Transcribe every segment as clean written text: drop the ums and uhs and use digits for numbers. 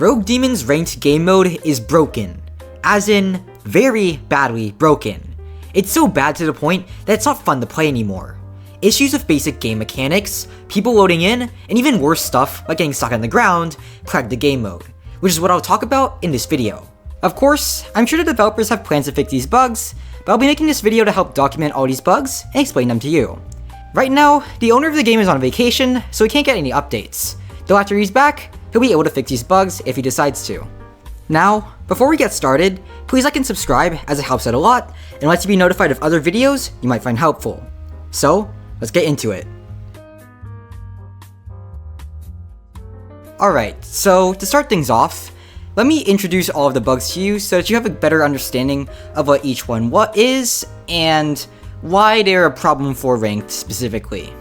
Rogue Demon's ranked game mode is broken, as in very badly broken. It's so bad to the point that it's not fun to play anymore. Issues with basic game mechanics, people loading in, and even worse stuff like getting stuck on the ground plague the game mode, which is what I'll talk about in this video. Of course, I'm sure the developers have plans to fix these bugs, but I'll be making this video to help document all these bugs and explain them to you. Right now, the owner of the game is on vacation, so he can't get any updates, though after he's back, he'll be able to fix these bugs if he decides to. Now, before we get started, please like and subscribe as it helps out a lot, and lets you be notified of other videos you might find helpful. So, let's get into it. Alright, so to start things off, let me introduce all of the bugs to you so that you have a better understanding of what each one is, and why they're a problem for ranked specifically.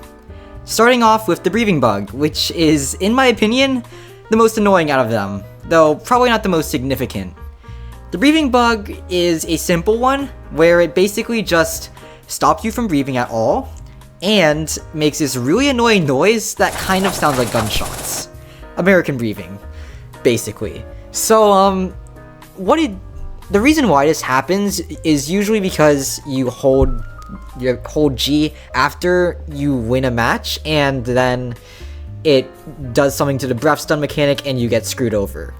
Starting off with the breathing bug, which is, in my opinion, the most annoying out of them, though probably not the most significant. The breathing bug is a simple one, where it basically just stops you from breathing at all, and makes this really annoying noise that kind of sounds like gunshots. American breathing, basically. So, the reason why this happens is usually because you hold G after you win a match, and then it does something to the breath stun mechanic and you get screwed over.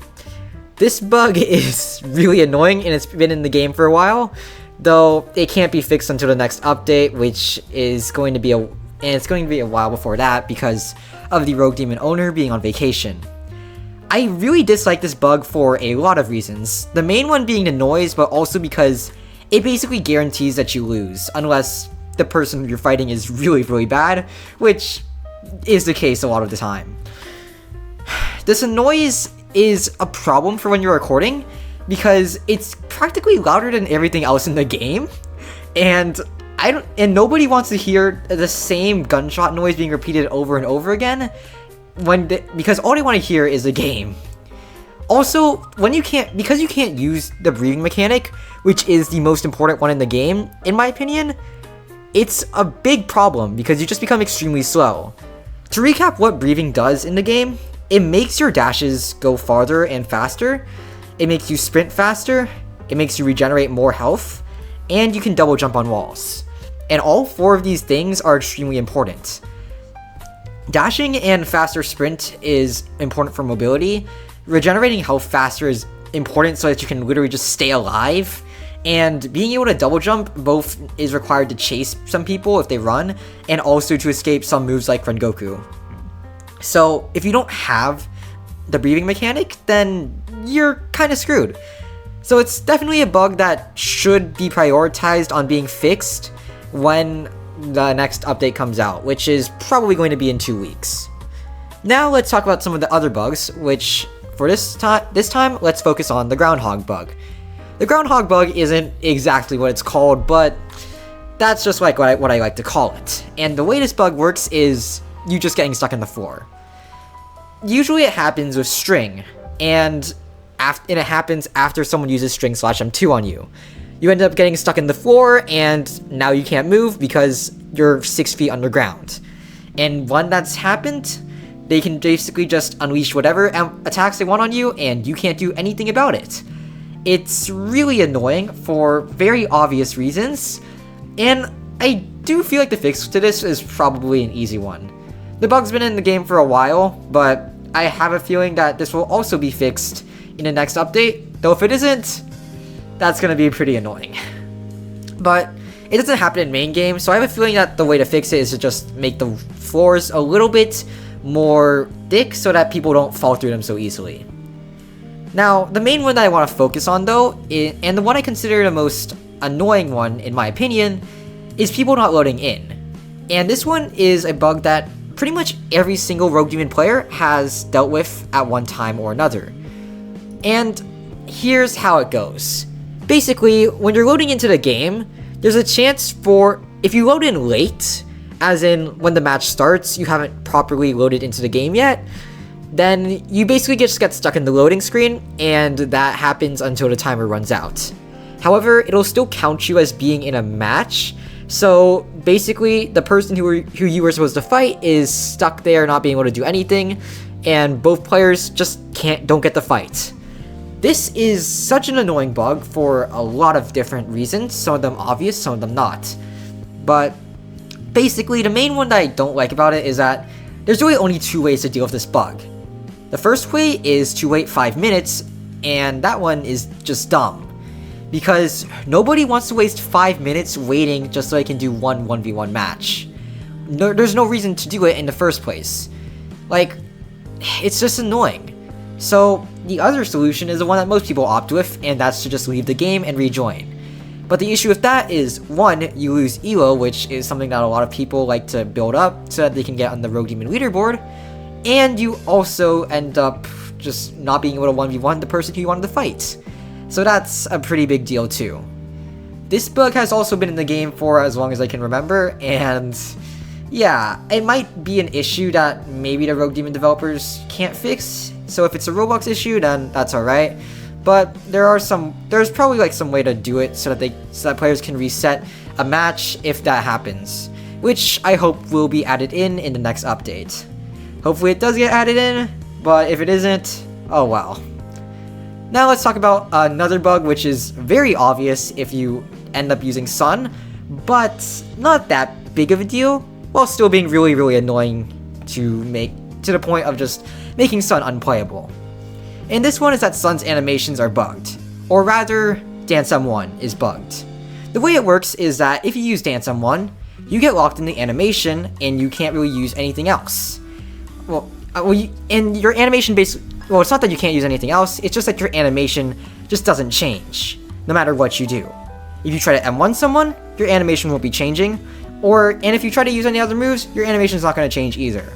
This bug is really annoying and it's been in the game for a while, though it can't be fixed until the next update, which is going to be a while before that because of the Rogue Demon owner being on vacation. I really dislike this bug for a lot of reasons, the main one being the noise, but also because it basically guarantees that you lose, unless the person you're fighting is really bad, which is the case a lot of the time. This noise is a problem for when you're recording, because it's practically louder than everything else in the game, and nobody wants to hear the same gunshot noise being repeated over and over again, because all they want to hear is a game. Also, because you can't use the breathing mechanic, which is the most important one in the game, in my opinion, it's a big problem because you just become extremely slow. To recap what breathing does in the game, it makes your dashes go farther and faster, it makes you sprint faster, it makes you regenerate more health, and you can double jump on walls. And all four of these things are extremely important. Dashing and faster sprint is important for mobility. Regenerating health faster is important so that you can literally just stay alive. And being able to double jump both is required to chase some people if they run, and also to escape some moves like Rengoku. So if you don't have the breathing mechanic, then you're kind of screwed. So it's definitely a bug that should be prioritized on being fixed when the next update comes out, which is probably going to be in 2 weeks. Now let's talk about some of the other bugs, which for this time, let's focus on the groundhog bug. The groundhog bug isn't exactly what it's called, but that's just like what I like to call it. And the way this bug works is you just getting stuck in the floor. Usually it happens with string, and it happens after someone uses string /M2 on you. You end up getting stuck in the floor, and now you can't move because you're 6 feet underground. And when that's happened, they can basically just unleash whatever attacks they want on you, and you can't do anything about it. It's really annoying for very obvious reasons, and I do feel like the fix to this is probably an easy one. The bug's been in the game for a while, but I have a feeling that this will also be fixed in the next update, though if it isn't, that's going to be pretty annoying. But it doesn't happen in main game, so I have a feeling that the way to fix it is to just make the floors a little bit more thick so that people don't fall through them so easily. Now, the main one that I want to focus on though, and the one I consider the most annoying one in my opinion, is people not loading in. And this one is a bug that pretty much every single Rogue Demon player has dealt with at one time or another. And here's how it goes. Basically, when you're loading into the game, there's a chance for, if you load in late, as in when the match starts, you haven't properly loaded into the game yet, then you basically just get stuck in the loading screen, and that happens until the timer runs out. However, it'll still count you as being in a match, so basically the person who you were supposed to fight is stuck there not being able to do anything, and both players just don't get the fight. This is such an annoying bug for a lot of different reasons, some of them obvious, some of them not. But basically, the main one that I don't like about it is that there's really only 2 ways to deal with this bug. The first way is to wait 5 minutes, and that one is just dumb. Because nobody wants to waste 5 minutes waiting just so they can do one 1v1 match. There's no reason to do it in the first place. Like, it's just annoying. So, the other solution is the one that most people opt with, and that's to just leave the game and rejoin. But the issue with that is, 1, you lose elo, which is something that a lot of people like to build up so that they can get on the Rogue Demon leaderboard, and you also end up just not being able to 1v1 the person who you wanted to fight. So that's a pretty big deal too. This bug has also been in the game for as long as I can remember, and yeah, it might be an issue that maybe the Rogue Demon developers can't fix. So if it's a Roblox issue, then that's alright. But there's probably like some way to do it so that players can reset a match if that happens, which I hope will be added in the next update. Hopefully it does get added in, but if it isn't, oh well. Now let's talk about another bug which is very obvious if you end up using Sun, but not that big of a deal, while still being really annoying to the point of just making Sun unplayable. And this one is that Sun's animations are bugged, or rather, Dance M1 is bugged. The way it works is that if you use Dance M1, you get locked in the animation and you can't really use anything else. And your animation basically, well, it's not that you can't use anything else, it's just that your animation just doesn't change, no matter what you do. If you try to M1 someone, your animation won't be changing, and if you try to use any other moves, your animation is not going to change either.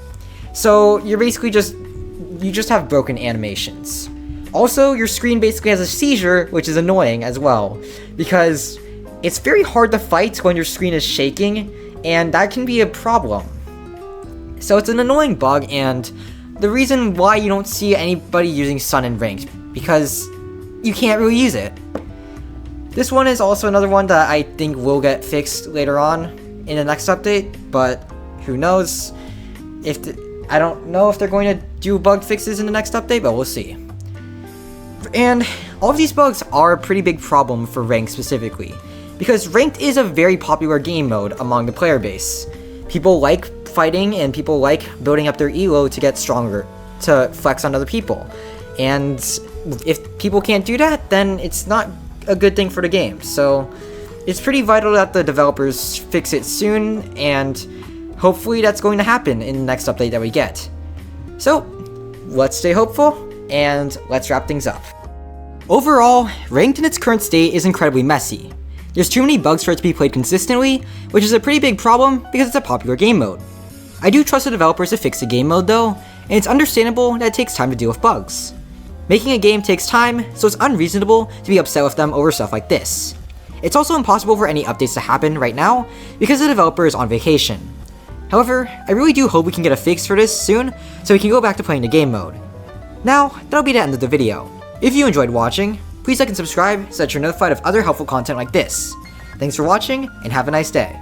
So you're basically you just have broken animations. Also, your screen basically has a seizure, which is annoying as well, because it's very hard to fight when your screen is shaking, and that can be a problem. So it's an annoying bug, and the reason why you don't see anybody using Sun in ranked, because you can't really use it. This one is also another one that I think will get fixed later on in the next update, but who knows? I don't know if they're going to do bug fixes in the next update, but we'll see. And all of these bugs are a pretty big problem for ranked specifically, because ranked is a very popular game mode among the player base. People like fighting and people like building up their elo to get stronger, to flex on other people. And if people can't do that, then it's not a good thing for the game. So it's pretty vital that the developers fix it soon, and hopefully that's going to happen in the next update that we get. So let's stay hopeful, and let's wrap things up. Overall, ranked in its current state is incredibly messy. There's too many bugs for it to be played consistently, which is a pretty big problem because it's a popular game mode. I do trust the developers to fix the game mode though, and it's understandable that it takes time to deal with bugs. Making a game takes time, so it's unreasonable to be upset with them over stuff like this. It's also impossible for any updates to happen right now because the developer is on vacation. However, I really do hope we can get a fix for this soon so we can go back to playing the game mode. Now, that'll be the end of the video. If you enjoyed watching, please like and subscribe so that you're notified of other helpful content like this. Thanks for watching, and have a nice day.